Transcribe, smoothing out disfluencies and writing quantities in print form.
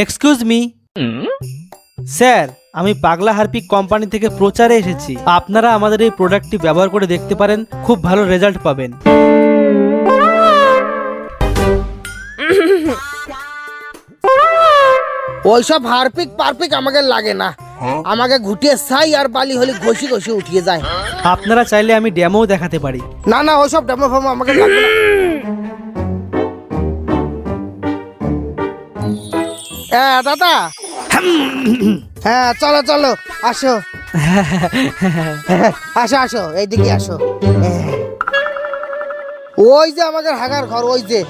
Excuse me sir, আমি পাগলা Harpic company থেকে প্রচারে এসেছি। আপনারা আমাদের এই প্রোডাক্টটি ব্যবহার করে দেখতে পারেন, খুব ভালো রেজাল্ট পাবেন। ওইসব হারপিক পারপিক আমাকে লাগে না, আমাকে ঘুটিয়ে ছাই আর বালি হলে ঘষি ঘষি উঠিয়ে যায়। আপনারা চাইলে আমি ডেমোও দেখাতে পারি। না না, ওইসব ডেমো ফেমো আমাকে লাগবে না। হ্যাঁ দাদা, হ্যাঁ চলো চলো, আসো আসো আসো, এইদিকে আসো। ওই যে আমাদের হাগার ঘর, ওই যে।